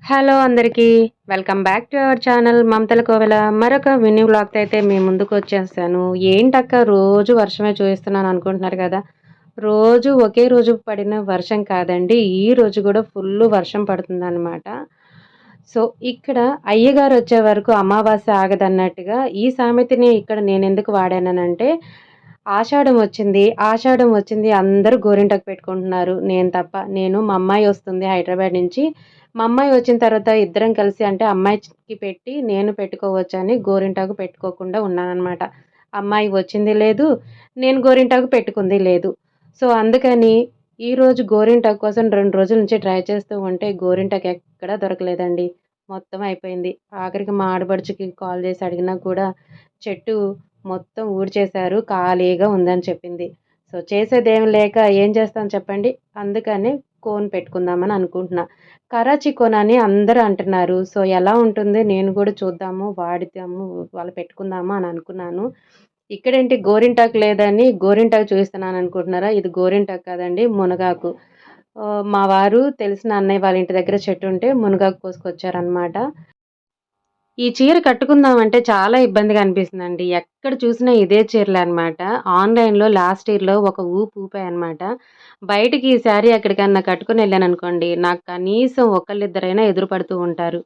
Hello అందరికీ. Welcome back to our channel మమతల కోవెల. మరొక mini వ్లాగ్‌తో అయితే మీ ముందుకు వచ్చేసాను. ఏంటక్క రోజు వర్షమే చూపిస్తున్నాను అనుకుంటున్నారు కదా! రోజు ఒకే రోజు పడిన వర్షం కాదండి. ఈ రోజు కూడా ఫుల్లు వర్షం పడుతుందనమాట. సో, ఇక్కడ అయ్యగారు వచ్చే వరకు అమావాస్య ఆగదన్నట్టుగా ఈ సామెతని ఇక్కడ నేనెందుకు వాడాననంటే, ఆషాఢం వచ్చింది అందరూ గోరింటాకు పెట్టుకుంటున్నారు. నేను తప్ప. మా అమ్మాయి వస్తుంది హైదరాబాద్ నుంచి. మా అమ్మాయి వచ్చిన తర్వాత ఇద్దరం కలిసి అంటే అమ్మాయికి పెట్టి నేను పెట్టుకోవచ్చని గోరింటాకు పెట్టుకోకుండా ఉన్నాననమాట. అమ్మాయి వచ్చింది లేదు. నేను గోరింటాకు పెట్టుకుంది లేదు. సో, అందుకని ఈరోజు గోరింటాకు కోసం 2 రోజుల నుంచి ట్రై చేస్తూ ఉంటే గోరింటాకు ఎక్కడా దొరకలేదండి. మొత్తం అయిపోయింది. ఆఖరికి మా ఆడపడుచుకి కాల్ చేసి అడిగినా కూడా చెట్టు మొత్తం ఊడ్చేశారు. ఖాళీగా ఉందని చెప్పింది. సో, చేసేదేమి లేక ఏం చేస్తాం చెప్పండి? అందుకని కోన్ పెట్టుకుందామని అనుకుంటున్నా. కరాచీ కోన్ అని అందరూ అంటున్నారు. సో, ఎలా ఉంటుంది? నేను కూడా చూద్దాము, వాడిద్దాము, వాళ్ళు పెట్టుకుందాము అని అనుకున్నాను. ఇక్కడేంటి గోరింటాకు లేదని గోరింటాకు చూపిస్తున్నాననుకుంటున్నారా? ఇది గోరింటాకు కాదండి మునగాకు. మా వారు తెలిసిన అన్నయ్య వాళ్ళ ఇంటి దగ్గర చెట్టుంటే మునగాకు కోసుకొచ్చారనమాట. ఈ చీర కట్టుకుందామంటే చాలా ఇబ్బందిగా అనిపిస్తుందండి. ఎక్కడ చూసినా ఇదే చీరలే అనమాట. ఆన్‌లైన్‌లో లాస్ట్ ఇయర్‌లో ఒక ఊపాయనమాట. బయటికి ఈ శారీ ఎక్కడికన్నా కట్టుకొనెళ్ళాననుకోండి, నాకు కనీసం ఒకళ్ళిద్దరైనా ఎదురు పడుతూ ఉంటారు.